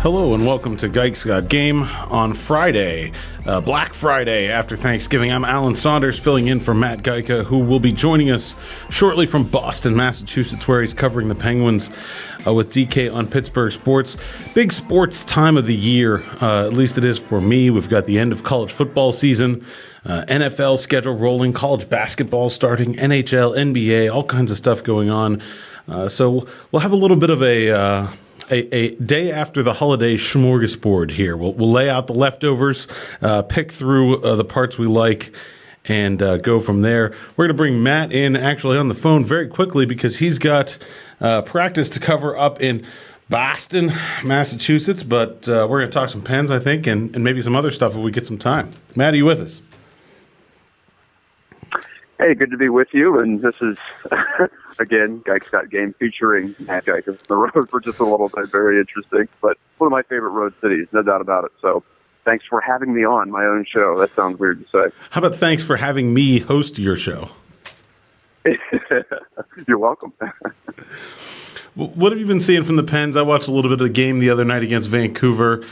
Hello and welcome to Gike's Got Game on Friday, Black Friday after Thanksgiving. I'm Alan Saunders filling in for Matt Geica, who will be joining us shortly from Boston, Massachusetts, where he's covering the Penguins with DK on Pittsburgh Sports. Big sports time of the year, at least it is for me. We've got the end of college football season, NFL schedule rolling, college basketball starting, NHL, NBA, all kinds of stuff going on. So we'll have a little bit of a day after the holiday smorgasbord here. We'll lay out the leftovers, pick through the parts we like, and go from there. We're going to bring Matt in actually on the phone very quickly because he's got practice to cover up in Boston, Massachusetts, but we're going to talk some Pens, I think, and maybe some other stuff if we get some time. Matt, are you with us? Hey, good to be with you, and this is, again, Gike's Got Game featuring Matt Geica on the road for just a little bit. Very interesting, but one of my favorite road cities, no doubt about it. So thanks for having me on my own show. That sounds weird to say. How about thanks for having me host your show? You're welcome. What have you been seeing from the Pens? I watched a little bit of the game the other night against Vancouver.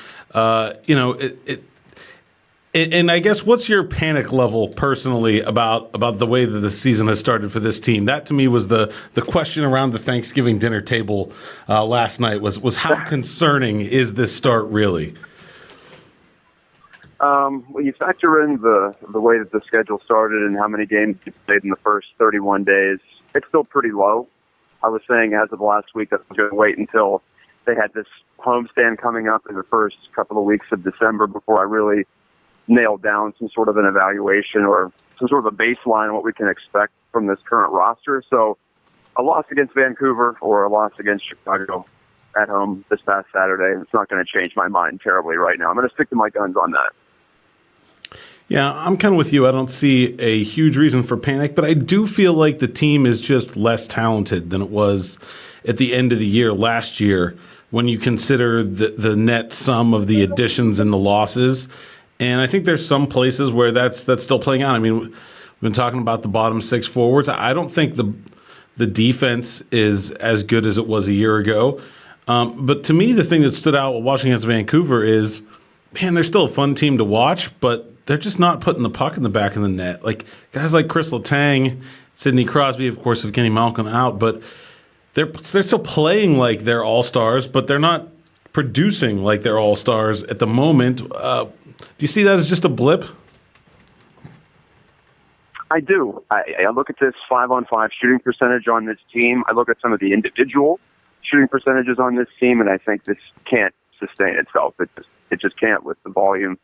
And I guess what's your panic level personally about the way that the season has started for this team? That to me was the question around the Thanksgiving dinner table last night was how concerning is this start really? When you factor in the way that the schedule started and how many games you played in the first 31 days, it's still pretty low. I was saying as of last week that I was going to wait until they had this homestand coming up in the first couple of weeks of December before I really nailed down some sort of an evaluation or some sort of a baseline on what we can expect from this current roster. So a loss against Vancouver or a loss against Chicago at home this past Saturday, it's not going to change my mind terribly right now. I'm going to stick to my guns on that. Yeah, I'm kind of with you. I don't see a huge reason for panic, but I do feel like the team is just less talented than it was at the end of the year last year when you consider the net sum of the additions and the losses. And I think there's some places where that's still playing out. I mean, we've been talking about the bottom six forwards. I don't think the defense is as good as it was a year ago. But to me, the thing that stood out while watching against Vancouver is, man, they're still a fun team to watch, but they're just not putting the puck in the back of the net. Like guys like Chris Letang, Sidney Crosby, of course, with Kenny Malkin out, but they're still playing like they're all-stars, but they're not producing like they're all-stars at the moment. Do you see that as just a blip? I do. I look at this 5-on-5 shooting percentage on this team. I look at some of the individual shooting percentages on this team, and I think this can't sustain itself. It just can't with the volume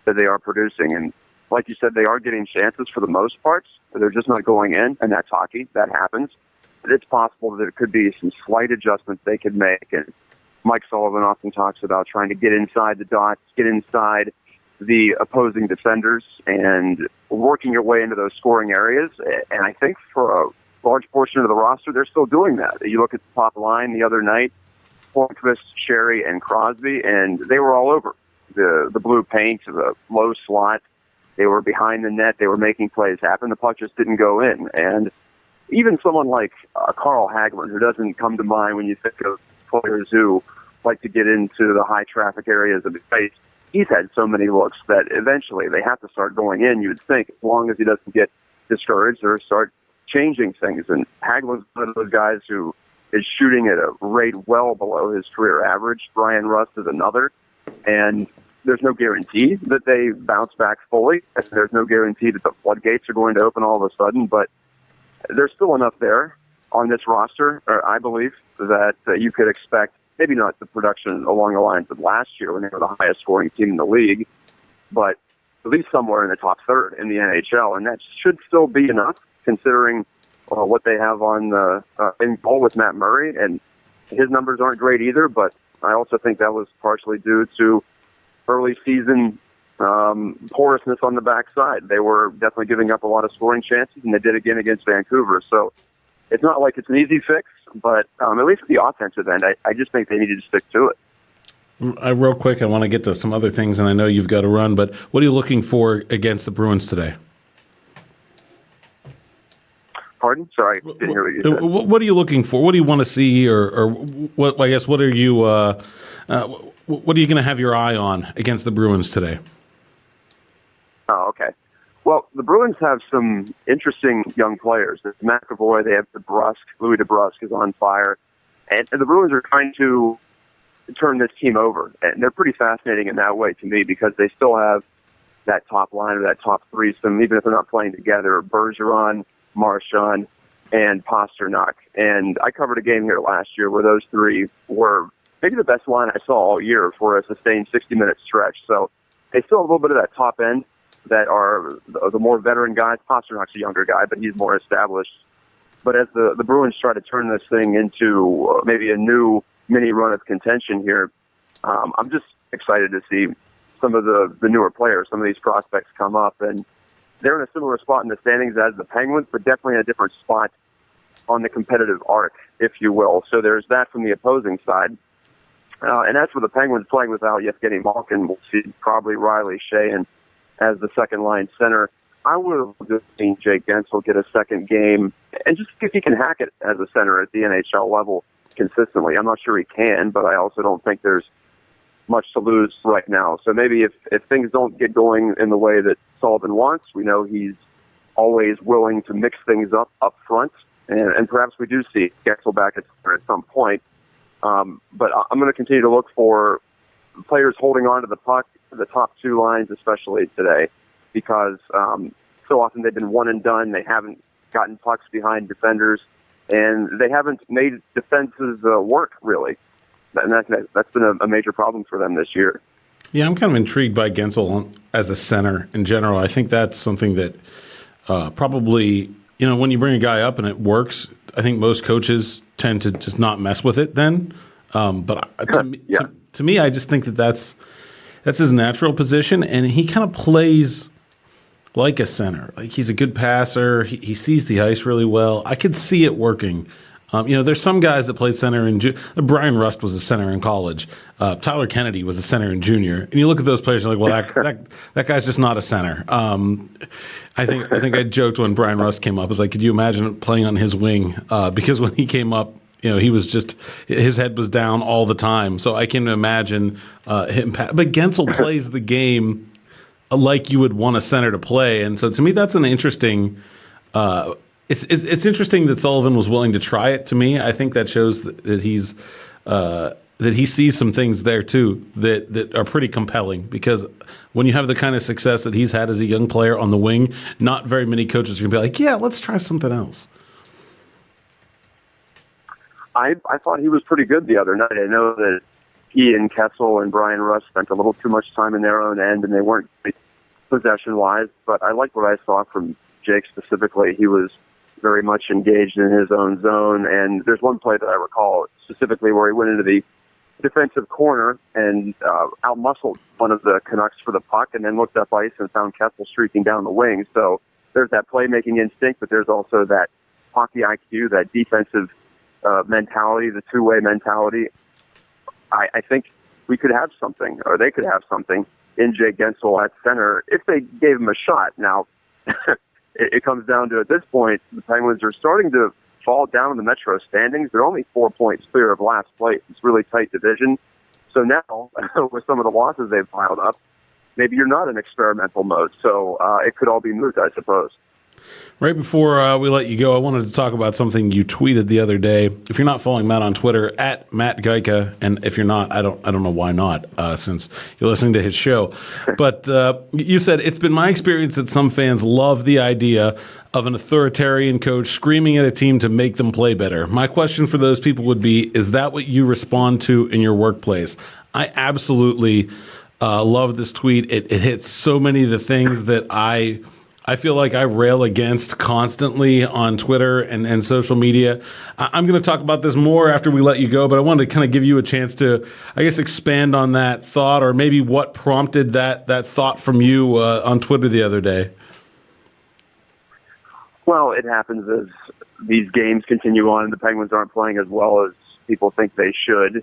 that they are producing. And like you said, they are getting chances for the most part. They're just not going in, and that's hockey. That happens. But it's possible that it could be some slight adjustments they could make. And Mike Sullivan often talks about trying to get inside the dots, get inside the opposing defenders and working your way into those scoring areas. And I think for a large portion of the roster, they're still doing that. You look at the top line the other night, Hornqvist, Sherry, and Crosby, and they were all over the blue paint, the low slot. They were behind the net. They were making plays happen. The puck just didn't go in. And even someone like Carl Hagelin, who doesn't come to mind when you think of players who like to get into the high traffic areas of the ice, he's had so many looks that eventually they have to start going in, you would think, as long as he doesn't get discouraged or start changing things. And Hagelin's one of those guys who is shooting at a rate well below his career average. Brian Rust is another. And there's no guarantee that they bounce back fully. And there's no guarantee that the floodgates are going to open all of a sudden. But there's still enough there on this roster, or I believe, that you could expect maybe not the production along the lines of last year when they were the highest scoring team in the league, but at least somewhere in the top third in the NHL. And that should still be enough considering what they have on in goal with Matt Murray. And his numbers aren't great either, but I also think that was partially due to early season porousness on the backside. They were definitely giving up a lot of scoring chances, and they did again against Vancouver. So it's not like it's an easy fix, but at least at the offensive end, I just think they needed to stick to it. Real quick, I want to get to some other things, and I know you've got to run, but what are you looking for against the Bruins today? Pardon? Sorry, I didn't hear what you said. What are you looking for? What do you want to see, or what? I guess what are you? What are you going to have your eye on against the Bruins today? Oh, okay. Well, the Bruins have some interesting young players. There's McAvoy. They have DeBrusque. Louis DeBrusque is on fire, and the Bruins are trying to turn this team over, and they're pretty fascinating in that way to me because they still have that top line or that top threesome, even if they're not playing together. Bergeron, Marchand, and Pasternak. And I covered a game here last year where those three were maybe the best line I saw all year for a sustained 60-minute stretch. So they still have a little bit of that top end that are the more veteran guys. Pasternak's a younger guy, but he's more established. But as the Bruins try to turn this thing into maybe a new mini run of contention here, I'm just excited to see some of the newer players, some of these prospects come up. And they're in a similar spot in the standings as the Penguins, but definitely in a different spot on the competitive arc, if you will. So there's that from the opposing side. And as for the Penguins playing without Yevgeny Malkin, we'll see probably Riley Sheahan as the second-line center. I would have just seen Jake Gensel get a second game and just see if he can hack it as a center at the NHL level consistently. I'm not sure he can, but I also don't think there's much to lose right now. So maybe if things don't get going in the way that Sullivan wants, we know he's always willing to mix things up front, and perhaps we do see Gensel back at some point. But I'm going to continue to look for players holding on to the puck, the top two lines especially today, because so often they've been one and done. They haven't gotten pucks behind defenders, and they haven't made defenses work, really. And that's been a major problem for them this year. Yeah, I'm kind of intrigued by Gensel as a center in general. I think that's something that probably, when you bring a guy up and it works, I think most coaches tend to just not mess with it then. But to me, I just think that's his natural position, and he kind of plays like a center. Like, he's a good passer. He sees the ice really well. I could see it working. There's some guys that play center in Brian Rust was a center in college. Tyler Kennedy was a center in junior. And you look at those players, you're like, well, that guy's just not a center. I think I joked when Brian Rust came up. I was like, could you imagine playing on his wing? Because when he came up, he was just, his head was down all the time. So I can imagine him. But Gensel plays the game like you would want a center to play. And so to me, that's an interesting. It's interesting that Sullivan was willing to try it. To me, I think that shows that he's that he sees some things there too that are pretty compelling. Because when you have the kind of success that he's had as a young player on the wing, not very many coaches are gonna be like, "Yeah, let's try something else." I thought he was pretty good the other night. I know that he and Kessel and Brian Rust spent a little too much time in their own end, and they weren't possession-wise. But I liked what I saw from Jake specifically. He was very much engaged in his own zone, and there's one play that I recall specifically where he went into the defensive corner and outmuscled one of the Canucks for the puck, and then looked up ice and found Kessel streaking down the wing. So there's that playmaking instinct, but there's also that hockey IQ, that defensive mentality, the two-way mentality. I think we could have something, or they could have something in Jake Gensel at center if they gave him a shot. Now, it comes down to, at this point, the Penguins are starting to fall down in the Metro standings. They're only 4 points clear of last place. It's really tight division. So now, with some of the losses they've piled up, maybe you're not in experimental mode. So it could all be moot, I suppose. Right before we let you go, I wanted to talk about something you tweeted the other day. If you're not following Matt on Twitter, at Matt Geica, and if you're not, I don't know why not, since you're listening to his show. But you said, it's been my experience that some fans love the idea of an authoritarian coach screaming at a team to make them play better. My question for those people would be, is that what you respond to in your workplace? I absolutely love this tweet. It hits so many of the things that I feel like I rail against constantly on Twitter and social media. I'm going to talk about this more after we let you go, but I wanted to kind of give you a chance to, I guess, expand on that thought, or maybe what prompted that thought from you on Twitter the other day. Well, it happens as these games continue on and the Penguins aren't playing as well as people think they should,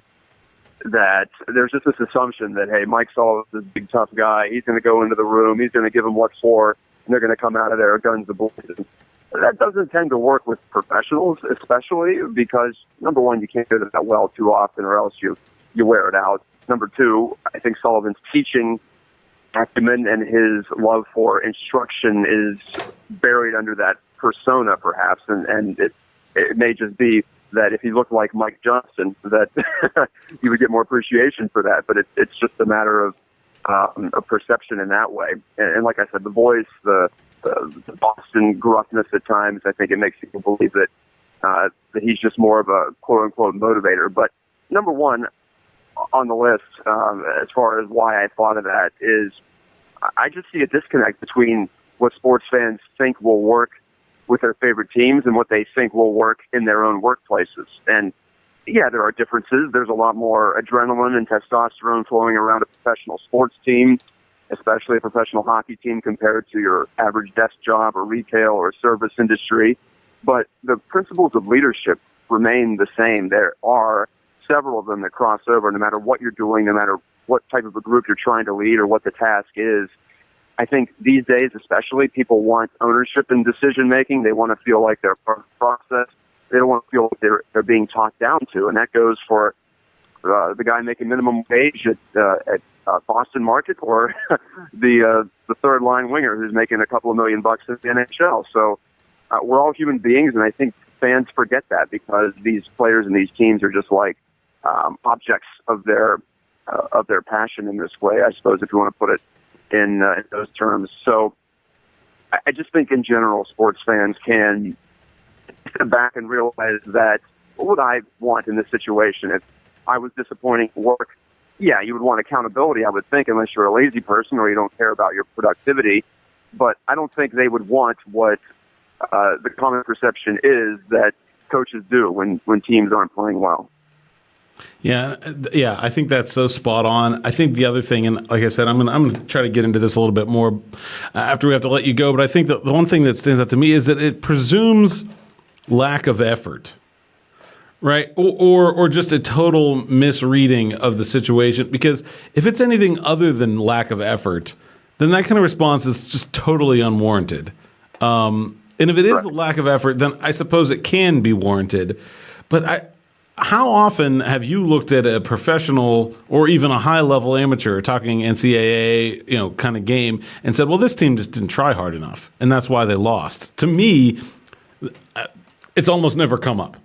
that there's just this assumption that, hey, Mike Sullivan's this big tough guy. He's going to go into the room. He's going to give them what for. And they're going to come out of there guns a-blazing. That doesn't tend to work with professionals, especially because, number one, you can't do that well too often or else you wear it out. Number two, I think Sullivan's teaching acumen and his love for instruction is buried under that persona, perhaps, and it may just be that if he looked like Mike Johnson, that you would get more appreciation for that. But it's just a matter of a perception in that way. And like I said, the voice, the Boston gruffness at times, I think it makes people believe that he's just more of a quote-unquote motivator. But number one on the list, as far as why I thought of that, is I just see a disconnect between what sports fans think will work with their favorite teams and what they think will work in their own workplaces. And yeah, there are differences. There's a lot more adrenaline and testosterone flowing around a professional sports team, especially a professional hockey team, compared to your average desk job or retail or service industry. But the principles of leadership remain the same. There are several of them that cross over no matter what you're doing, no matter what type of a group you're trying to lead or what the task is. I think these days, especially, people want ownership in decision-making. They want to feel like they're part of the process. They don't want to feel like they're being talked down to. And that goes for the guy making minimum wage at Boston Market or the third-line winger who's making a couple of $1 million in the NHL. So we're all human beings, and I think fans forget that because these players and these teams are just like objects of their passion in this way, I suppose, if you want to put it in those terms. So I just think in general, sports fans can step back and realize that what would I want in this situation if I was disappointing at work? Yeah, you would want accountability, I would think, unless you're a lazy person or you don't care about your productivity. But I don't think they would want what the common perception is that coaches do when teams aren't playing well. Yeah, I think that's so spot on. I think the other thing, and like I said, I'm gonna try to get into this a little bit more after we have to let you go. But I think the one thing that stands out to me is that it presumes lack of effort, right? Or just a total misreading of the situation. Because if it's anything other than lack of effort, then that kind of response is just totally unwarranted. And if it is a lack of effort, then I suppose it can be warranted. But how often have you looked at a professional or even a high-level amateur talking NCAA, kind of game and said, well, this team just didn't try hard enough, and that's why they lost? To me, it's almost never come up.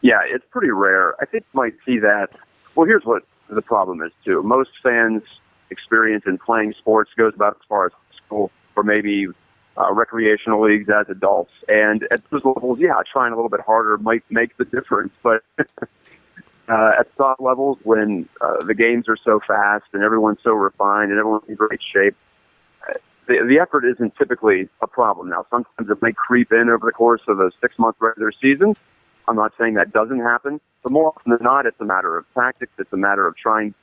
Yeah, it's pretty rare. I think you might see that. Well, here's what the problem is, too. Most fans' experience in playing sports goes about as far as school or maybe recreational leagues as adults. And at those levels, trying a little bit harder might make the difference. But at top levels, when the games are so fast and everyone's so refined and everyone's in great shape, the effort isn't typically a problem. Now, sometimes it may creep in over the course of a 6-month regular season. I'm not saying that doesn't happen, but more often than not, it's a matter of tactics. It's a matter of trying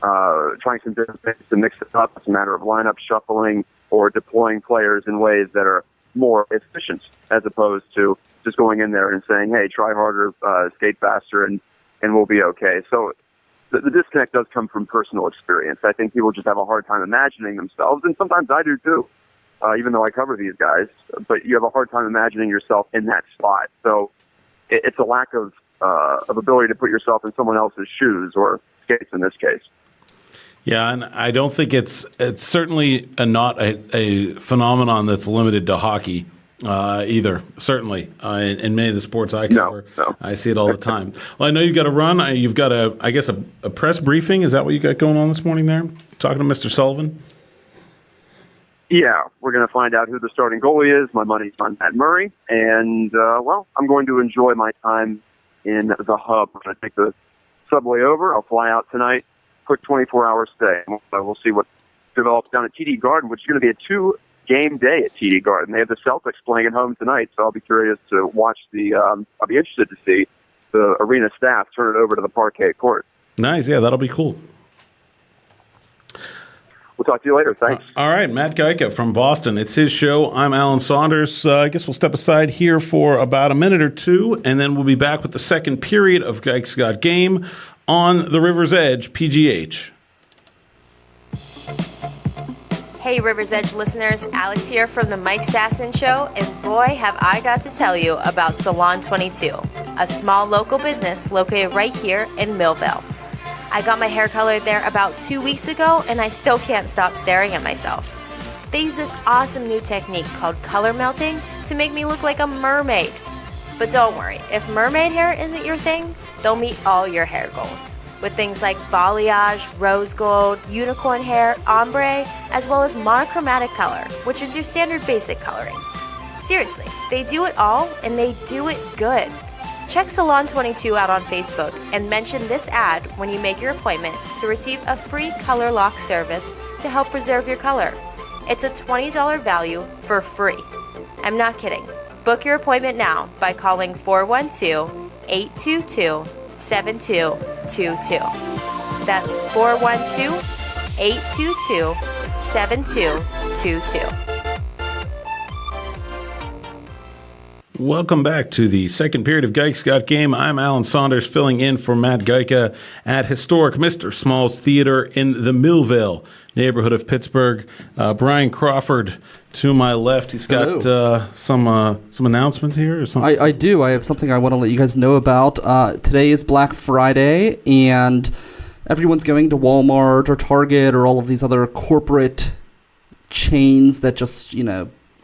some different things to mix it up. It's a matter of lineup shuffling or deploying players in ways that are more efficient as opposed to just going in there and saying, hey, try harder, skate faster, and we'll be okay. So the disconnect does come from personal experience. I think people just have a hard time imagining themselves, and sometimes I do too, even though I cover these guys, but you have a hard time imagining yourself in that spot. So it's a lack of ability to put yourself in someone else's shoes, or skates in this case. Yeah, and I don't think it's certainly not a phenomenon that's limited to hockey either. Certainly, in many of the sports I cover, no. I see it all the time. Well, I know you've got to run. You've got a press briefing. Is that what you got going on this morning there? Talking to Mr. Sullivan? Yeah, we're going to find out who the starting goalie is. My money's on Matt Murray. And, I'm going to enjoy my time in the hub. I'm going to take the subway over. I'll fly out tonight. Quick 24-hour stay. We'll see what develops down at TD Garden, which is going to be a 2-game day at TD Garden. They have the Celtics playing at home tonight, so I'll be curious to watch I'll be interested to see the arena staff turn it over to the parquet court. Nice, yeah, that'll be cool. We'll talk to you later. Thanks. All right, Matt Geica from Boston. It's his show. I'm Alan Saunders. I guess we'll step aside here for about a minute or two, and then we'll be back with the second period of Geica's Got Game on the River's Edge, PGH. Hey River's Edge listeners, Alex here from the Mike Sasson Show, and boy have I got to tell you about Salon 22, a small local business located right here in Millville. I got my hair colored there about 2 weeks ago, and I still can't stop staring at myself. They use this awesome new technique called color melting to make me look like a mermaid. But don't worry, if mermaid hair isn't your thing, they'll meet all your hair goals. With things like balayage, rose gold, unicorn hair, ombre, as well as monochromatic color, which is your standard basic coloring. Seriously, they do it all, and they do it good. Check Salon 22 out on Facebook and mention this ad when you make your appointment to receive a free color lock service to help preserve your color. It's a $20 value for free. I'm not kidding. Book your appointment now by calling 412-822-7222. That's 412-822-7222. Welcome back to the second period of Geiks Got Game. I'm Alan Saunders, filling in for Matt Geica at historic Mr. Small's Theater in the Millville neighborhood of Pittsburgh. Brian Crawford to my left. He's got some announcements here or something. I do. I have something I want to let you guys know about. Today is Black Friday, and everyone's going to Walmart or Target or all of these other corporate chains that just,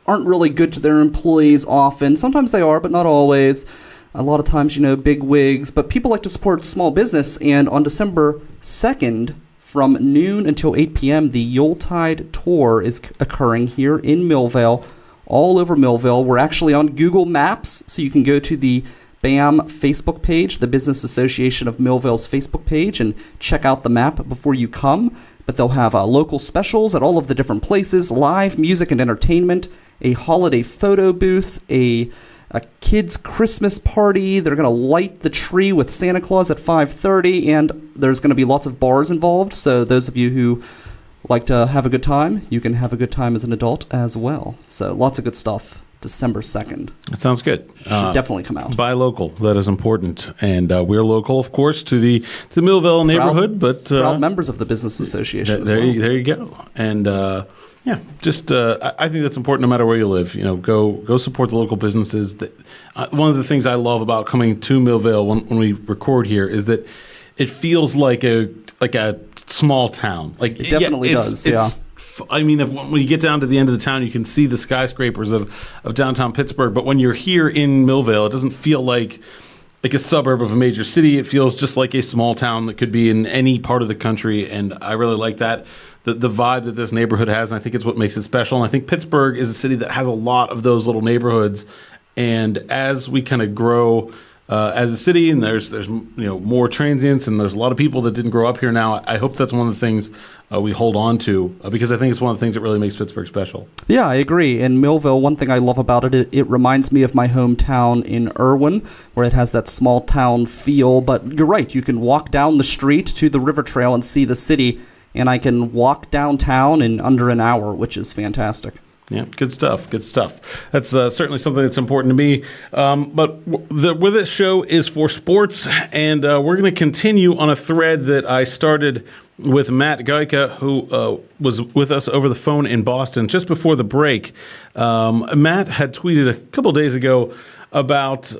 aren't really good to their employees often. Sometimes they are, but not always. A lot of times, big wigs. But people like to support small business, and on December 2nd, from noon until 8 p.m., the Yuletide Tour is occurring here in Millville, all over Millville. We're actually on Google Maps, so you can go to the BAM Facebook page, the Business Association of Millville's Facebook page, and check out the map before you come. But they'll have local specials at all of the different places, live music and entertainment, a holiday photo booth, a kids' Christmas party. They're going to light the tree with Santa Claus at 5:30, and there's going to be lots of bars involved. So those of you who like to have a good time, you can have a good time as an adult as well. So lots of good stuff. December 2nd. That sounds good. Should definitely come out. Buy local. That is important. And we're local, of course, to the Millville neighborhood. But proud members of the Business Association there you go. And I think that's important no matter where you live. Go support the local businesses. One of the things I love about coming to Millville when we record here is that it feels like a small town. Like it definitely does. I mean, when you get down to the end of the town, you can see the skyscrapers of downtown Pittsburgh. But when you're here in Millville, it doesn't feel like a suburb of a major city. It feels just like a small town that could be in any part of the country. And I really like that, the vibe that this neighborhood has. And I think it's what makes it special. And I think Pittsburgh is a city that has a lot of those little neighborhoods. And as we kind of grow as a city, and there's more transients, and there's a lot of people that didn't grow up here now, I hope that's one of the things we hold on to, because I think it's one of the things that really makes Pittsburgh special. Yeah, I agree. In Millville, one thing I love about it reminds me of my hometown in Irwin, where it has that small town feel. But you're right, you can walk down the street to the river trail and see the city, and I can walk downtown in under an hour, which is fantastic. Yeah, good stuff. Good stuff. That's certainly something that's important to me. But where this show is for sports, and we're going to continue on a thread that I started with Matt Geica, who was with us over the phone in Boston just before the break. Matt had tweeted a couple days ago about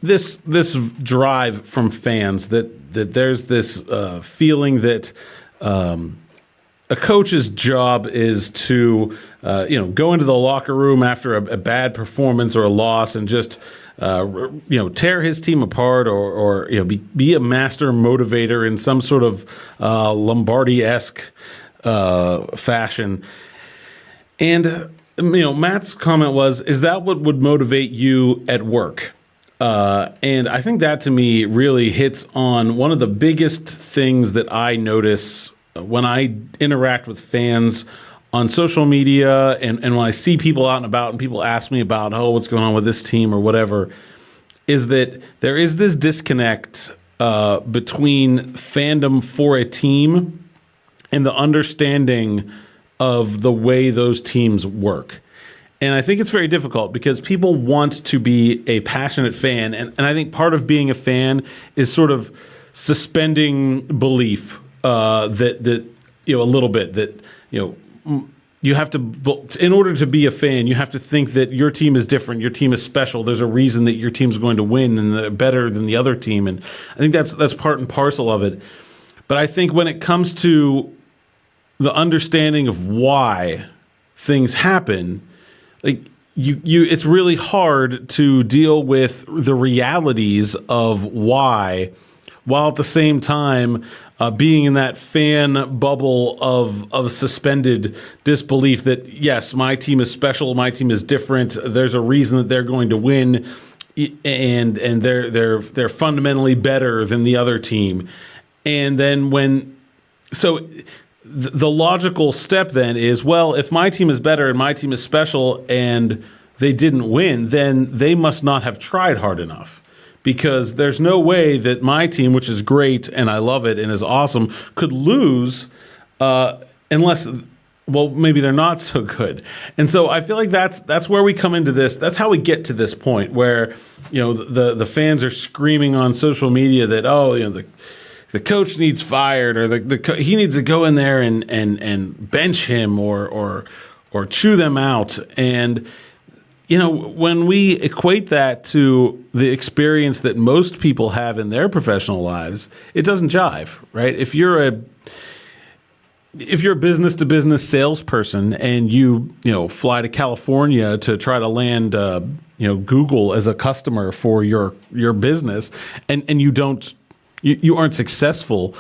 this drive from fans that there's this feeling that a coach's job is to go into the locker room after a bad performance or a loss and just tear his team apart or be a master motivator in some sort of Lombardi-esque fashion. And Matt's comment was, "Is that what would motivate you at work?" And I think that to me really hits on one of the biggest things that I notice when I interact with fans on social media and when I see people out and about and people ask me about, what's going on with this team or whatever, is that there is this disconnect between fandom for a team and the understanding of the way those teams work. And I think it's very difficult because people want to be a passionate fan. And I think part of being a fan is sort of suspending belief that a little bit that, you you have to, in order to be a fan, you have to think that your team is different, your team is special. There's a reason that your team's going to win and they're better than the other team, and I think that's part and parcel of it. But I think when it comes to the understanding of why things happen, like it's really hard to deal with the realities of why, while at the same time being in that fan bubble of suspended disbelief that, yes, my team is special, my team is different, there's a reason that they're going to win, and they're fundamentally better than the other team. And then the logical step then is, well, if my team is better and my team is special and they didn't win, then they must not have tried hard enough. Because there's no way that my team, which is great and I love it and is awesome, could lose unless, well, maybe they're not so good. And so I feel like that's where we come into this. That's how we get to this point where, the fans are screaming on social media that, the coach needs fired, or he needs to go in there and bench him or chew them out. And when we equate that to the experience that most people have in their professional lives, it doesn't jive, right? If you're a business-to-business salesperson and you fly to California to try to land Google as a customer for your business, and you aren't successful,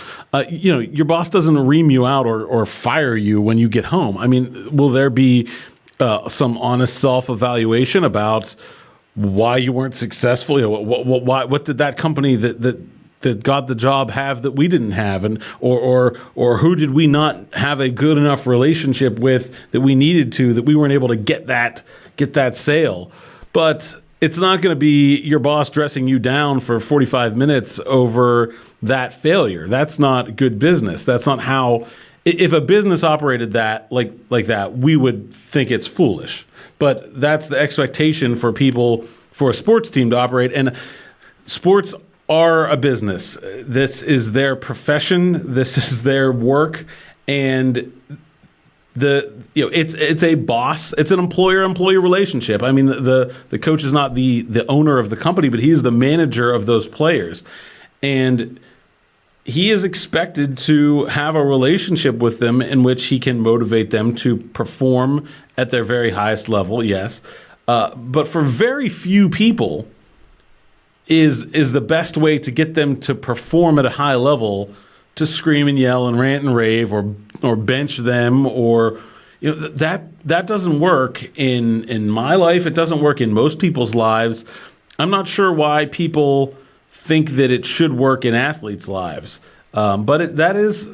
your boss doesn't ream you out or fire you when you get home. I mean, will there be some honest self-evaluation about why you weren't successful? What did that company that got the job have that we didn't have, and or who did we not have a good enough relationship with that we needed to, that we weren't able to get that sale? But it's not going to be your boss dressing you down for 45 minutes over that failure. That's not good business. That's not how. If a business operated that like that, we would think it's foolish. But that's the expectation for people, for a sports team to operate. And sports are a business. This is their profession. This is their work. And it's a boss. It's an employer-employee relationship. I mean, the coach is not the owner of the company, but he is the manager of those players. And he is expected to have a relationship with them in which he can motivate them to perform at their very highest level, yes. But for very few people is the best way to get them to perform at a high level to scream and yell and rant and rave or bench them, or that doesn't work in my life. It doesn't work in most people's lives. I'm not sure why people think that it should work in athletes' lives. But that is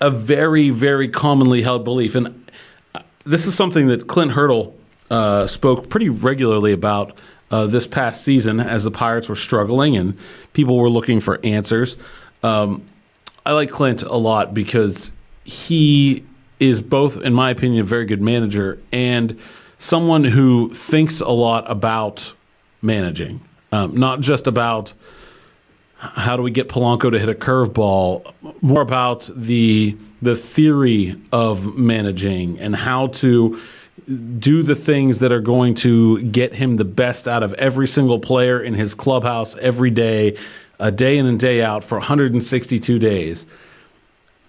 a very, very commonly held belief. And this is something that Clint Hurdle spoke pretty regularly about this past season as the Pirates were struggling and people were looking for answers. I like Clint a lot because he is both, in my opinion, a very good manager and someone who thinks a lot about managing, not just about how do we get Polanco to hit a curveball, more about the theory of managing and how to do the things that are going to get him the best out of every single player in his clubhouse every day, a day in and day out for 162 days.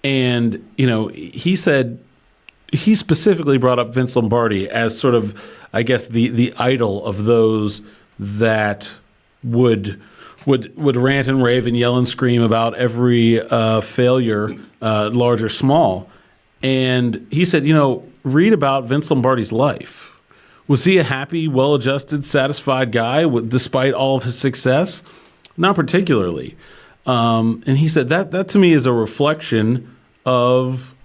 And, he said, he specifically brought up Vince Lombardi as sort of, I guess, the idol of those that would rant and rave and yell and scream about every failure, large or small. And he said, read about Vince Lombardi's life. Was he a happy, well-adjusted, satisfied guy despite all of his success? Not particularly. And he said that to me is a reflection of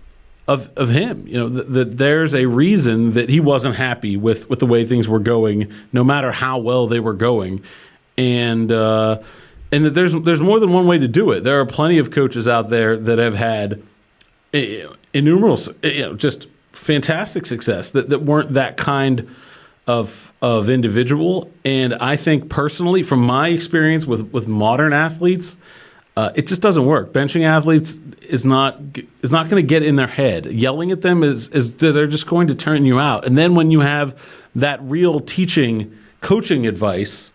him. That there's a reason that he wasn't happy with the way things were going, no matter how well they were going. And that there's more than one way to do it. There are plenty of coaches out there that have had innumerable, just fantastic success that weren't that kind of individual. And I think personally, from my experience with modern athletes, it just doesn't work. Benching athletes is not going to get in their head. Yelling at them is they're just going to turn you out. And then when you have that real coaching advice,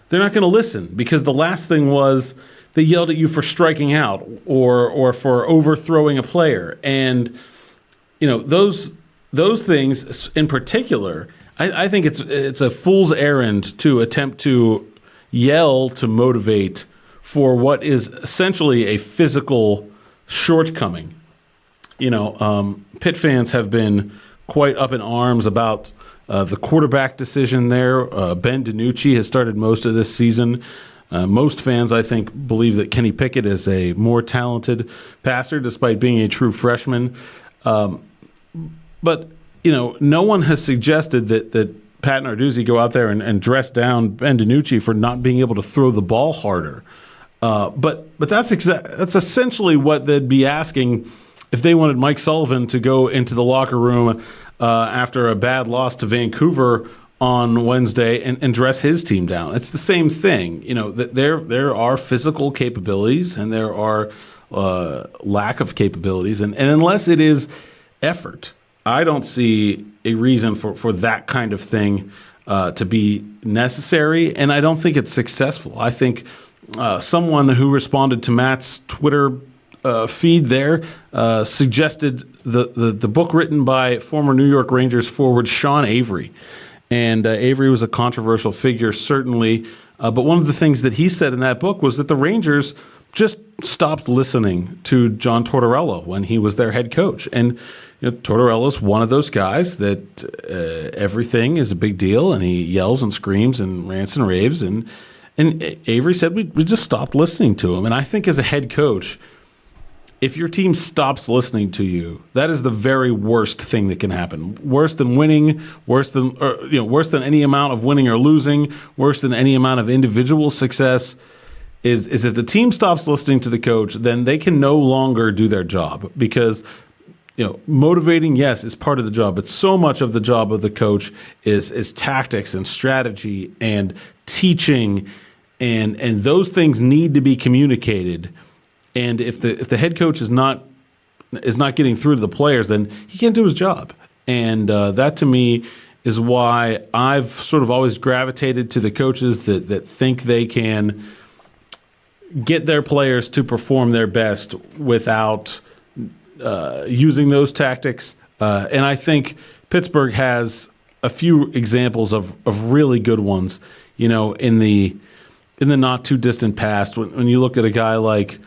they're not going to listen, because the last thing was they yelled at you for striking out or for overthrowing a player. And those things in particular, I think it's a fool's errand to attempt to yell to motivate for what is essentially a physical shortcoming. Pitt fans have been quite up in arms about the quarterback decision there. Ben DiNucci has started most of this season. Most fans, I think, believe that Kenny Pickett is a more talented passer, despite being a true freshman. But no one has suggested that Pat Narduzzi go out there and dress down Ben DiNucci for not being able to throw the ball harder. But that's essentially what they'd be asking if they wanted Mike Sullivan to go into the locker room after a bad loss to Vancouver on Wednesday and dress his team down. It's the same thing. That there are physical capabilities and there are lack of capabilities, and unless it is effort, I don't see a reason for that kind of thing to be necessary, and I don't think it's successful. I think someone who responded to Matt's Twitter feed there suggested the book written by former New York Rangers forward Sean Avery. And Avery was a controversial figure, certainly. But one of the things that he said in that book was that the Rangers just stopped listening to John Tortorella when he was their head coach. And Tortorella's one of those guys that everything is a big deal, and he yells and screams and rants and raves. And Avery said we just stopped listening to him. And I think as a head coach, if your team stops listening to you, that is the very worst thing that can happen. Worse than winning, worse than any amount of winning or losing, worse than any amount of individual success is if the team stops listening to the coach, then they can no longer do their job, because motivating, yes, is part of the job, but so much of the job of the coach is tactics and strategy and teaching, and those things need to be communicated. And if the head coach is not getting through to the players, then he can't do his job. And that to me is why I've sort of always gravitated to the coaches that think they can get their players to perform their best without using those tactics. And I think Pittsburgh has a few examples of really good ones. In the not too distant past, when you look at a guy like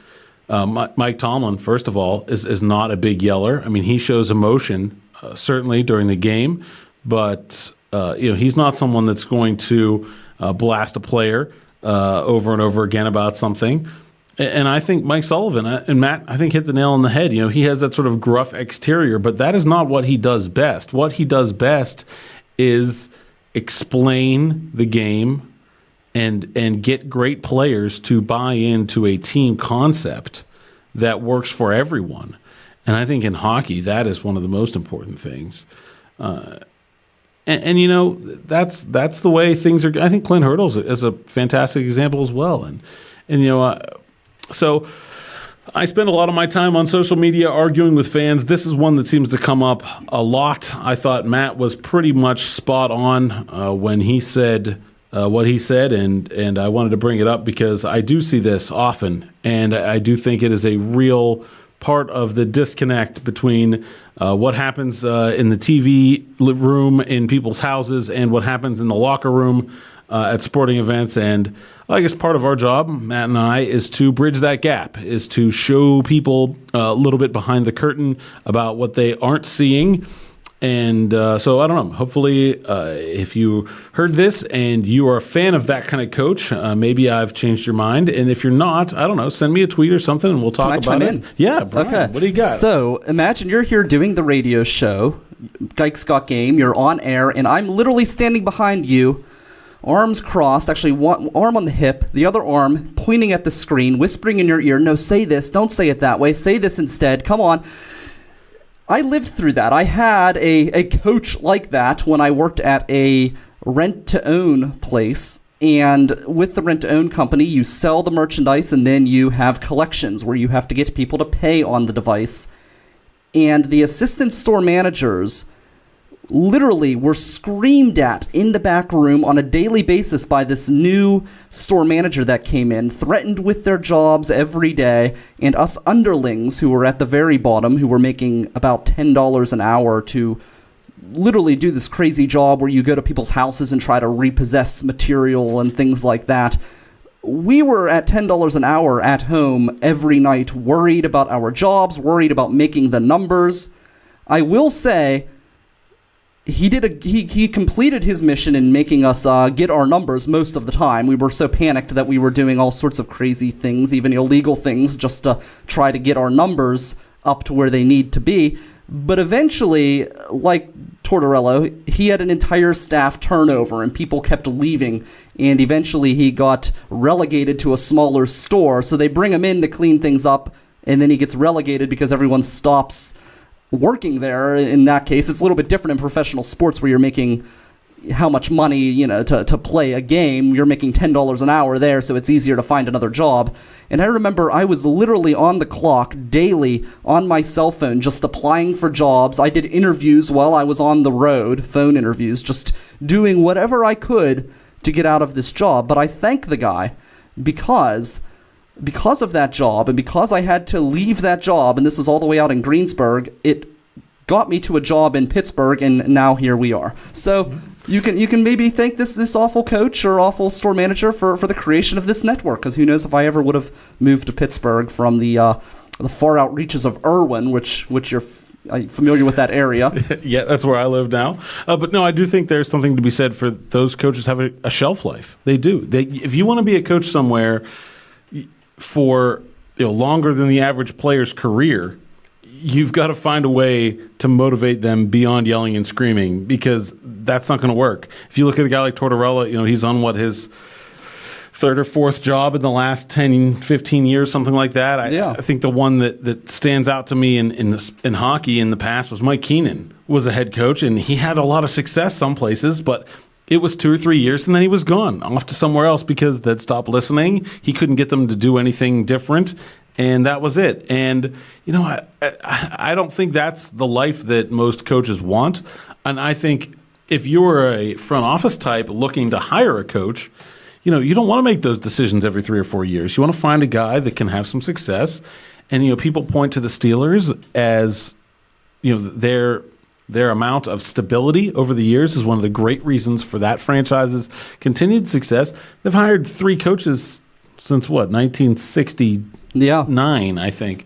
Mike Tomlin, first of all, is not a big yeller. I mean, he shows emotion certainly during the game, but he's not someone that's going to blast a player over and over again about something. And I think Mike Sullivan and Matt, I think, hit the nail on the head. He has that sort of gruff exterior, but that is not what he does best. What he does best is explain the game and get great players to buy into a team concept that works for everyone. And I think in hockey, that is one of the most important things. And that's the way things are. I think Clint Hurdle is a fantastic example as well. So I spend a lot of my time on social media arguing with fans. This is one that seems to come up a lot. I thought Matt was pretty much spot on when he said what he said, and I wanted to bring it up because I do see this often, and I do think it is a real part of the disconnect between what happens in the TV room in people's houses and what happens in the locker room at sporting events. And I guess part of our job, Matt and I, is to bridge that gap, is to show people a little bit behind the curtain about what they aren't seeing. And so I don't know, hopefully if you heard this and you are a fan of that kind of coach, maybe I've changed your mind. And if you're not, I don't know, send me a tweet or something and we'll talk about it. In? Yeah, Brian, okay. What do you got? So imagine you're here doing the radio show, Gike's Got Game, you're on air, and I'm literally standing behind you, arms crossed, actually one arm on the hip, the other arm pointing at the screen, whispering in your ear, no, say this, don't say it that way, say this instead, come on. I lived through that. I had a coach like that when I worked at a rent-to-own place And with the rent-to-own company, you sell the merchandise and then you have collections where you have to get people to pay on the device. And the assistant store managers literally were screamed at in the back room on a daily basis by this new store manager that came in, threatened with their jobs every day, and us underlings who were at the very bottom, who were making about $10 an hour to literally do this crazy job where you go to people's houses and try to repossess material and things like that. We were at $10 an hour at home every night, worried about our jobs, worried about making the numbers. I will say, he completed his mission in making us get our numbers most of the time. We were so panicked that we were doing all sorts of crazy things, even illegal things, just to try to get our numbers up to where they need to be. But eventually, like Tortorello, he had an entire staff turnover and people kept leaving, and eventually he got relegated to a smaller store. So they bring him in to clean things up, and then he gets relegated because everyone stops working there. In that case, it's a little bit different in professional sports where you're making how much money, to play a game. You're making $10 an hour there, so it's easier to find another job. And I remember I was literally on the clock daily on my cell phone just applying for jobs. I did interviews while I was on the road, phone interviews, just doing whatever I could to get out of this job. But I thank the guy because of that job, and because I had to leave that job, and this was all the way out in Greensburg, it got me to a job in Pittsburgh, and now here we are. So you can maybe thank this awful coach or awful store manager for the creation of this network, because who knows if I ever would have moved to Pittsburgh from the far out reaches of Irwin, which you're familiar with that area. Yeah, that's where I live now. But no, I do think there's something to be said for those coaches have a shelf life. They do. If you want to be a coach somewhere for longer than the average player's career, you've got to find a way to motivate them beyond yelling and screaming, because that's not going to work. If you look at a guy like Tortorella, he's on his third or fourth job in the last 10, 15 years, something like that. I think the one that stands out to me in hockey in the past was Mike Keenan was a head coach, and he had a lot of success some places, but it was 2 or 3 years, and then he was gone off to somewhere else because they'd stopped listening. He couldn't get them to do anything different, and that was it. And, I don't think that's the life that most coaches want. And I think if you're a front office type looking to hire a coach, you don't want to make those decisions every 3 or 4 years. You want to find a guy that can have some success. And, people point to the Steelers as, their amount of stability over the years is one of the great reasons for that franchise's continued success. They've hired 3 coaches since 1969, I think.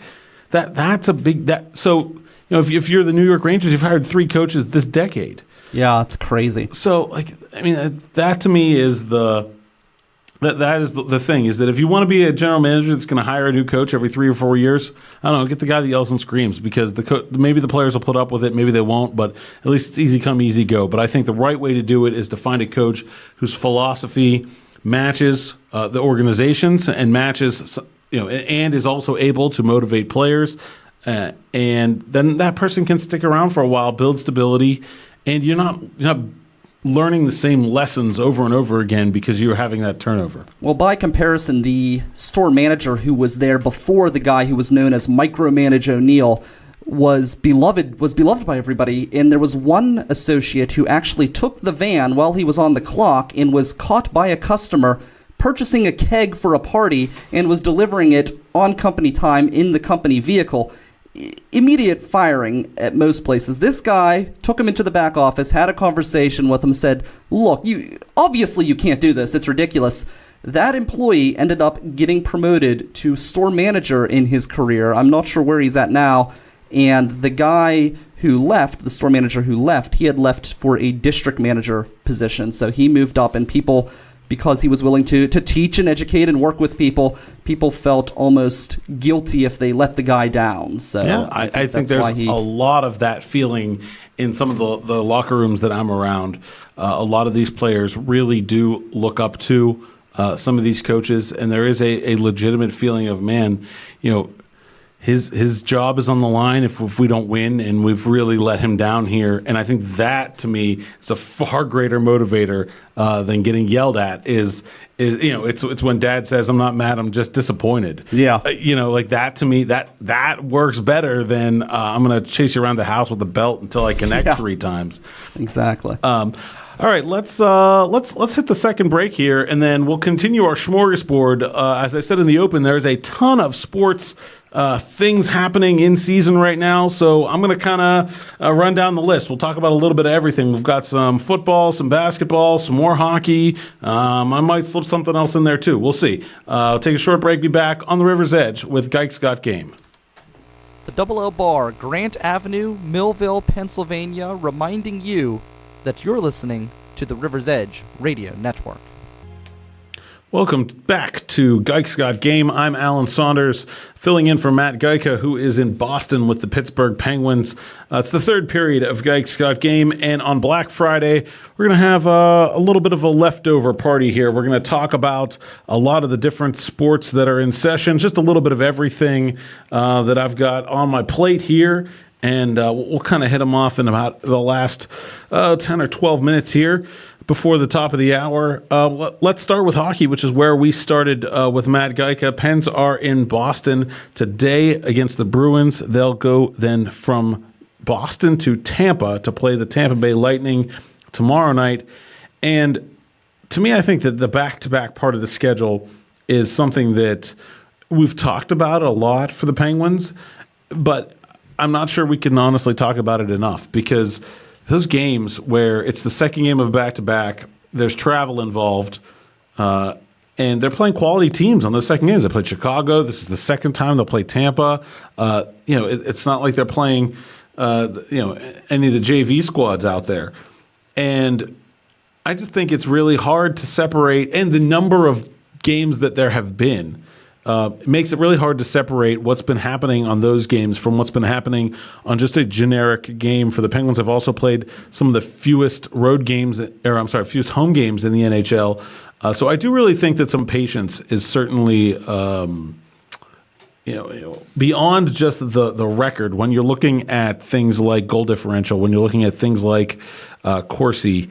That's a big So if you're the New York Rangers, you've hired 3 coaches this decade. Yeah, it's crazy. So that to me is the thing, is that if you want to be a general manager that's going to hire a new coach every 3 or 4 years, I don't know, get the guy that yells and screams, because maybe the players will put up with it, maybe they won't, but at least it's easy come, easy go. But I think the right way to do it is to find a coach whose philosophy matches the organization's and matches, and is also able to motivate players, and then that person can stick around for a while, build stability, and you're not learning the same lessons over and over again because you're having that turnover. Well, by comparison, the store manager who was there before the guy who was known as Micromanage O'Neill was beloved by everybody, and there was one associate who actually took the van while he was on the clock and was caught by a customer purchasing a keg for a party and was delivering it on company time in the company vehicle. Immediate firing at most places. This guy took him into the back office, had a conversation with him, said, look, you can't do this. It's ridiculous. That employee ended up getting promoted to store manager in his career. I'm not sure where he's at now. And the guy who left, the store manager who left, he had left for a district manager position. So he moved up, and people, because he was willing to teach and educate and work with people felt almost guilty if they let the guy down. So yeah, I think there's a lot of that feeling in some of the locker rooms that I'm around. A lot of these players really do look up to some of these coaches, and there is a legitimate feeling of, man, his job is on the line if we don't win, and we've really let him down here. And I think that, to me, is a far greater motivator than getting yelled at. Is it's when Dad says, "I'm not mad, I'm just disappointed." Yeah. Like that, to me, that works better than I'm going to chase you around the house with a belt until I connect 3 times. Exactly. All right, let's hit the second break here, and then we'll continue our smorgasbord. As I said in the open, there's a ton of sports things happening in season right now, so I'm going to kind of run down the list. We'll talk about a little bit of everything. We've got some football, some basketball, some more hockey. I might slip something else in there too. We'll see. I'll take a short break. Be back on the River's Edge with Gike's Got Game. The Double L Bar, Grant Avenue, Millville, Pennsylvania, reminding you that you're listening to the River's Edge Radio Network. Welcome back to Gike's Got Game. I'm Alan Saunders, filling in for Matt Geica, who is in Boston with the Pittsburgh Penguins. It's the third period of Gike's Got Game, and on Black Friday, we're going to have a little bit of a leftover party here. We're going to talk about a lot of the different sports that are in session, just a little bit of everything that I've got on my plate here. And we'll kind of hit them off in about the last 10 or 12 minutes here before the top of the hour. Let's start with hockey, which is where we started with Matt Geica. Pens are in Boston today against the Bruins. They'll go then from Boston to Tampa to play the Tampa Bay Lightning tomorrow night. And to me, I think that the back-to-back part of the schedule is something that we've talked about a lot for the Penguins, but I'm not sure we can honestly talk about it enough, because those games where it's the second game of back-to-back, there's travel involved, and they're playing quality teams on those second games. They played Chicago. This is the second time they'll play Tampa. It's not like they're playing any of the JV squads out there. And I just think it's really hard to separate, and the number of games that there have been it makes it really hard to separate what's been happening on those games from what's been happening on just a generic game. For the Penguins have also played some of the fewest home games in the NHL. So I do really think that some patience is certainly beyond just the record. When you're looking at things like goal differential, when you're looking at things like Corsi,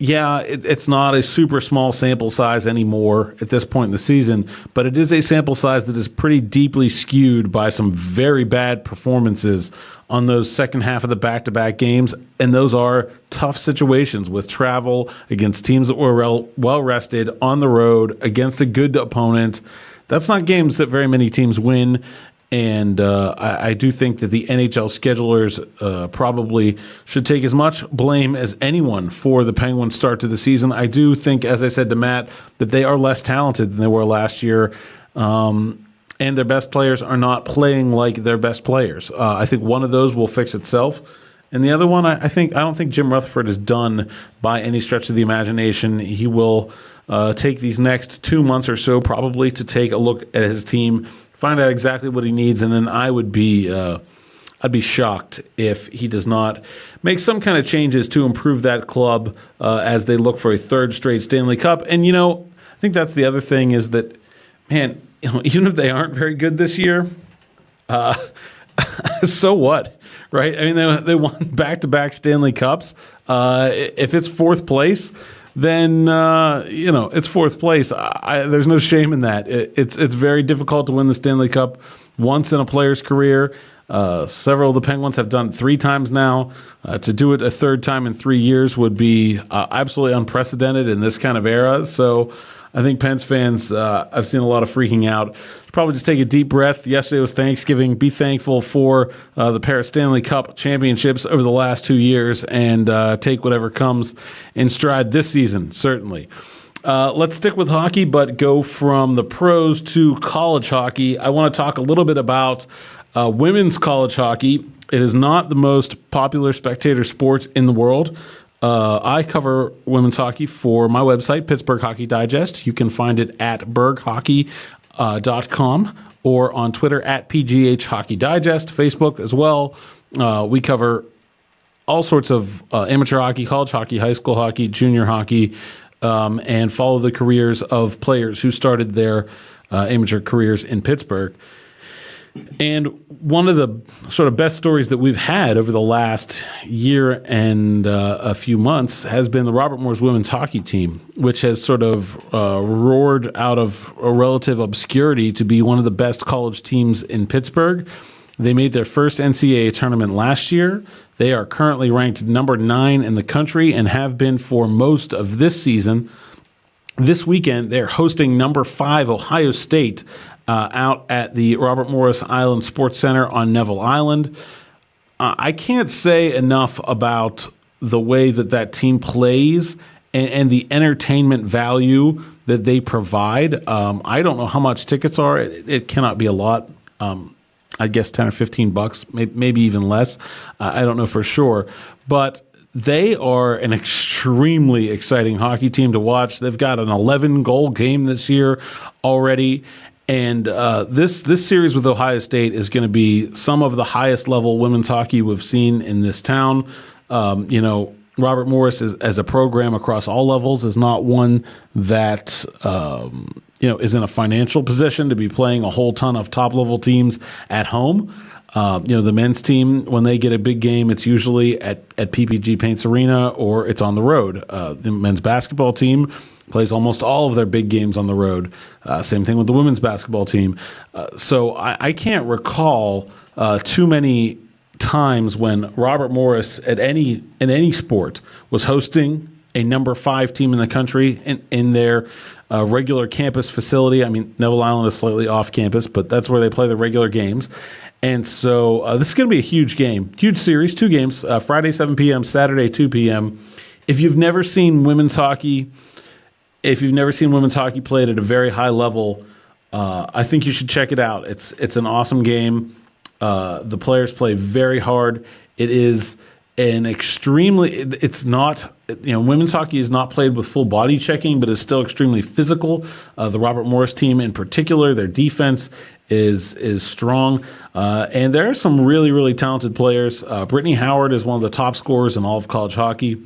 it's not a super small sample size anymore at this point in the season, but it is a sample size that is pretty deeply skewed by some very bad performances on those second half of the back-to-back games, and those are tough situations with travel against teams that were well-rested on the road against a good opponent. That's not games that very many teams win. And I do think that the NHL schedulers probably should take as much blame as anyone for the Penguins' start to the season. I do think, as I said to Matt, that they are less talented than they were last year, and their best players are not playing like their best players. I think one of those will fix itself. And the other one, I don't think Jim Rutherford is done by any stretch of the imagination. He will take these next 2 months or so probably to take a look at his team, find out exactly what he needs, and then I'd be shocked if he does not make some kind of changes to improve that club as they look for a third straight Stanley Cup. And I think that's the other thing is that, man, even if they aren't very good this year, so what, right? I mean, they won back-to-back Stanley Cups. If it's fourth place, then it's fourth place. There's no shame in that. It's very difficult to win the Stanley Cup once in a player's career. Several of the Penguins have done it 3 times now. To do it a third time in 3 years would be absolutely unprecedented in this kind of era. So I think Pens fans, I've seen a lot of freaking out. Probably just take a deep breath. Yesterday was Thanksgiving. Be thankful for the pair of Stanley Cup championships over the last 2 years, and take whatever comes in stride this season, certainly. Let's stick with hockey, but go from the pros to college hockey. I want to talk a little bit about women's college hockey. It is not the most popular spectator sport in the world. I cover women's hockey for my website, Pittsburgh Hockey Digest. You can find it at berghockey.com or on Twitter at PGH Hockey Digest, Facebook as well. We cover all sorts of amateur hockey, college hockey, high school hockey, junior hockey, and follow the careers of players who started their amateur careers in Pittsburgh. And one of the sort of best stories that we've had over the last year and a few months has been the Robert Morris women's hockey team, which has sort of roared out of a relative obscurity to be one of the best college teams in Pittsburgh. They made their first NCAA tournament last year. They are currently ranked number 9 in the country and have been for most of this season. This weekend, they're hosting number 5 Ohio State out at the Robert Morris Island Sports Center on Neville Island. I can't say enough about the way that team plays and the entertainment value that they provide. I don't know how much tickets are. It cannot be a lot. I guess $10 or $15, maybe even less. I don't know for sure. But they are an extremely exciting hockey team to watch. They've got an 11-goal game this year already. And this series with Ohio State is going to be some of the highest level women's hockey we've seen in this town. Robert Morris as a program across all levels is not one that is in a financial position to be playing a whole ton of top level teams at home. The men's team, when they get a big game, it's usually at PPG Paints Arena or it's on the road. The men's basketball team plays almost all of their big games on the road. Same thing with the women's basketball team. So I can't recall too many times when Robert Morris in any sport was hosting a number 5 team in the country in their regular campus facility. I mean, Neville Island is slightly off campus, but that's where they play the regular games. And so this is going to be a huge game, huge series, 2 games, Friday 7 p.m., Saturday 2 p.m. If you've never seen women's hockey played at a very high level, I think you should check it out. It's an awesome game. The players play very hard. It is it's not, women's hockey is not played with full body checking, but is still extremely physical. The Robert Morris team in particular, their defense is strong. And there are some really, really talented players. Brittany Howard is one of the top scorers in all of college hockey.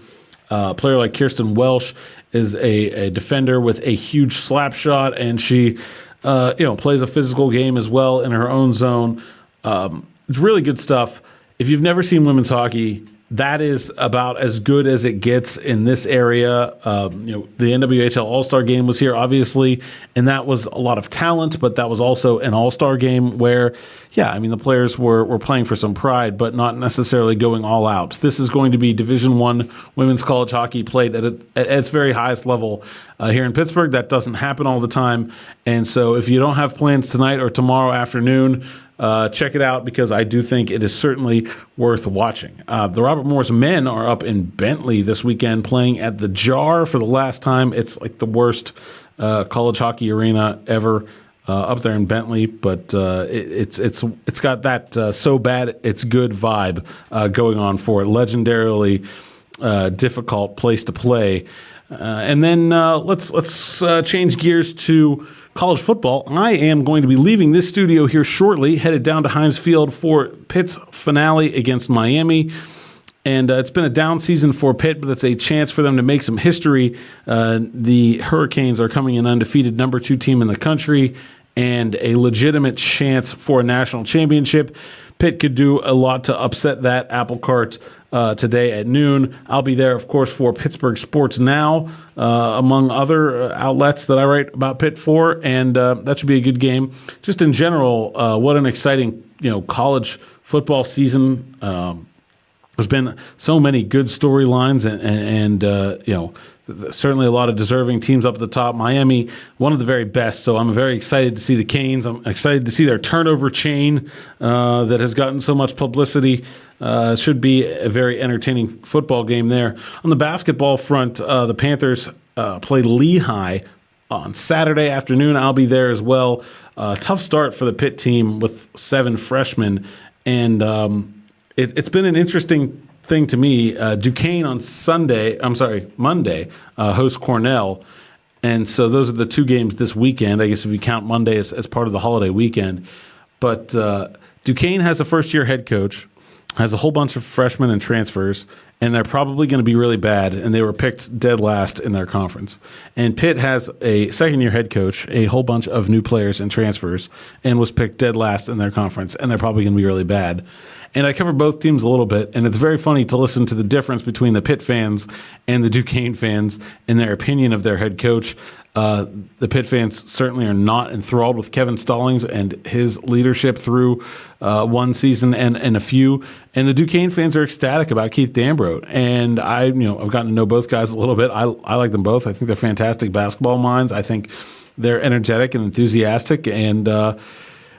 A player like Kirsten Welsh is a defender with a huge slap shot, and she plays a physical game as well in her own zone. It's really good stuff. If you've never seen women's hockey, that is about as good as it gets in this area. The NWHL All-Star Game was here, obviously, and that was a lot of talent, but that was also an All-Star Game where, the players were playing for some pride, but not necessarily going all out. This is going to be Division I women's college hockey played at its very highest level here in Pittsburgh. That doesn't happen all the time, and so if you don't have plans tonight or tomorrow afternoon, check it out because I do think it is certainly worth watching. The Robert Morris men are up in Bentley this weekend playing at the Jar for the last time. It's like the worst college hockey arena ever up there in Bentley, but it's got that so bad it's good vibe going on for it. Legendarily difficult place to play. And then let's change gears to college football. I am going to be leaving this studio here shortly, headed down to Heinz Field for Pitt's finale against Miami. And it's been a down season for Pitt, but it's a chance for them to make some history. The Hurricanes are coming in undefeated, number 2 team in the country, and a legitimate chance for a national championship. Pitt could do a lot to upset that apple cart today at noon. I'll be there, of course, for Pittsburgh Sports Now, among other outlets that I write about Pitt for, and that should be a good game. Just in general, what an exciting college football season. There's been so many good storylines, and certainly a lot of deserving teams up at the top. Miami, one of the very best, so I'm very excited to see the Canes. I'm excited to see their turnover chain that has gotten so much publicity. Should be a very entertaining football game there. On the basketball front, the Panthers play Lehigh on Saturday afternoon. I'll be there as well. Tough start for the Pitt team with 7 freshmen, and it's been an interesting thing to me. Duquesne on Monday hosts Cornell, and so those are the 2 games this weekend. I guess if you count Monday as part of the holiday weekend. But Duquesne has a first-year head coach has a whole bunch of freshmen and transfers, and they're probably going to be really bad, and they were picked dead last in their conference. And Pitt has a second-year head coach, a whole bunch of new players and transfers, and was picked dead last in their conference, and they're probably going to be really bad. And I cover both teams a little bit, and it's very funny to listen to the difference between the Pitt fans and the Duquesne fans and their opinion of their head coach. The Pitt fans certainly are not enthralled with Kevin Stallings and his leadership through one season and a few. And the Duquesne fans are ecstatic about Keith Dambrot. And I've gotten to know both guys a little bit. I like them both. I think they're fantastic basketball minds. I think they're energetic and enthusiastic. And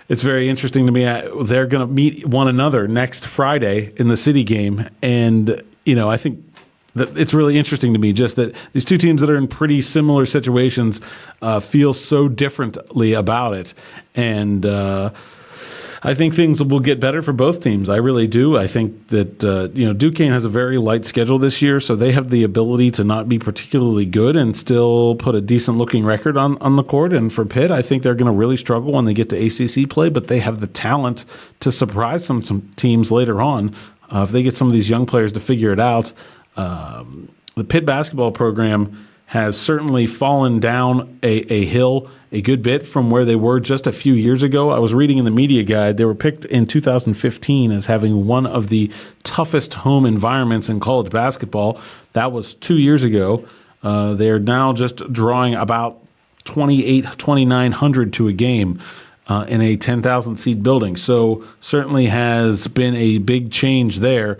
it's very interesting to me. They're going to meet one another next Friday in the City game. And, I think that it's really interesting to me just that these two teams that are in pretty similar situations feel so differently about it. And I think things will get better for both teams. I really do. I think that, Duquesne has a very light schedule this year, so they have the ability to not be particularly good and still put a decent-looking record on the court. And for Pitt, I think they're going to really struggle when they get to ACC play, but they have the talent to surprise some teams later on if they get some of these young players to figure it out. The Pitt basketball program has certainly fallen down a hill a good bit from where they were just a few years ago. I was reading in the media guide, they were picked in 2015 as having one of the toughest home environments in college basketball. That was 2 years ago. They are now just drawing about 2,900 to a game in a 10,000 seat building. So certainly has been a big change there.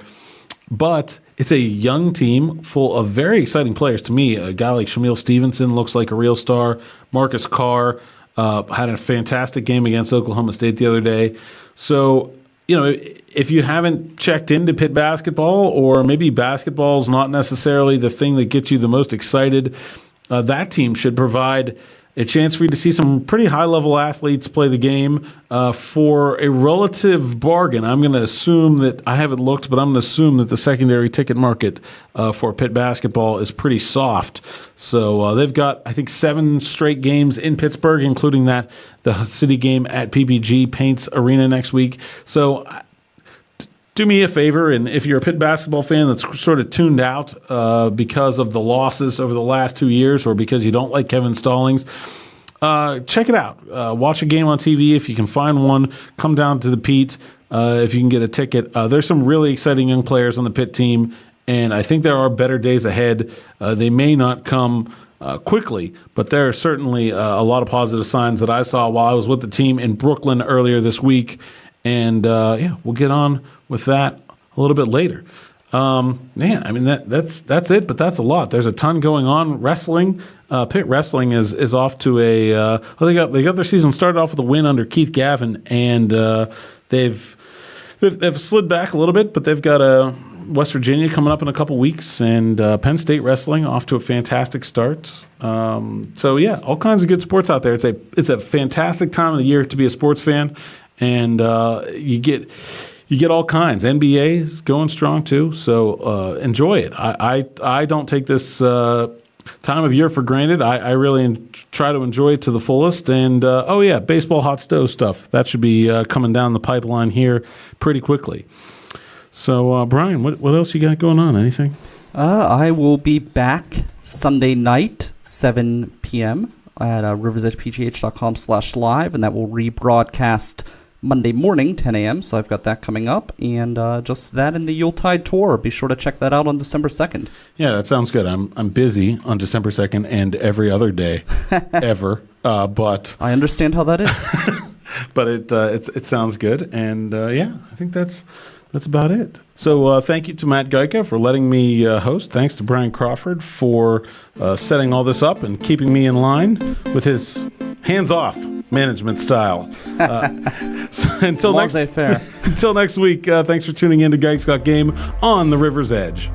But it's a young team full of very exciting players to me. A guy like Shamil Stevenson looks like a real star. Marcus Carr had a fantastic game against Oklahoma State the other day. So, if you haven't checked into Pitt basketball, or maybe basketball is not necessarily the thing that gets you the most excited, that team should provide a chance for you to see some pretty high-level athletes play the game for a relative bargain. I'm going to assume that, I haven't looked, but I'm going to assume that the secondary ticket market for Pitt basketball is pretty soft. So they've got, I think, 7 straight games in Pittsburgh, including the City game at PPG Paints Arena next week. So do me a favor, and if you're a Pitt basketball fan that's sort of tuned out because of the losses over the last 2 years, or because you don't like Kevin Stallings, check it out. Watch a game on TV if you can find one. Come down to the Pete if you can get a ticket. There's some really exciting young players on the Pitt team, and I think there are better days ahead. They may not come quickly, but there are certainly a lot of positive signs that I saw while I was with the team in Brooklyn earlier this week. And we'll get on with that a little bit later. That's it, but that's a lot. There's a ton going on. Wrestling, Pitt wrestling is off to they got their season started off with a win under Keith Gavin, and they've slid back a little bit, but they've got West Virginia coming up in a couple weeks, and Penn State wrestling off to a fantastic start. All kinds of good sports out there. It's a fantastic time of the year to be a sports fan. And you get all kinds. NBA is going strong too, so enjoy it. I don't take this time of year for granted. I really try to enjoy it to the fullest. And baseball hot stove stuff that should be coming down the pipeline here pretty quickly. So Brian, what else you got going on? Anything? I will be back Sunday night, 7 p.m. at riversedgepgh.com/live, and that will rebroadcast Monday morning, 10 a.m., so I've got that coming up, and just that in the Yuletide Tour. Be sure to check that out on December 2nd. Yeah, that sounds good. I'm busy on December 2nd and every other day ever, but I understand how that is. But it sounds good, and I think that's about it. So thank you to Matt Geica for letting me host. Thanks to Brian Crawford for setting all this up and keeping me in line with his hands-off management style. So until next week, thanks for tuning in to Geik's Got Game on the River's Edge.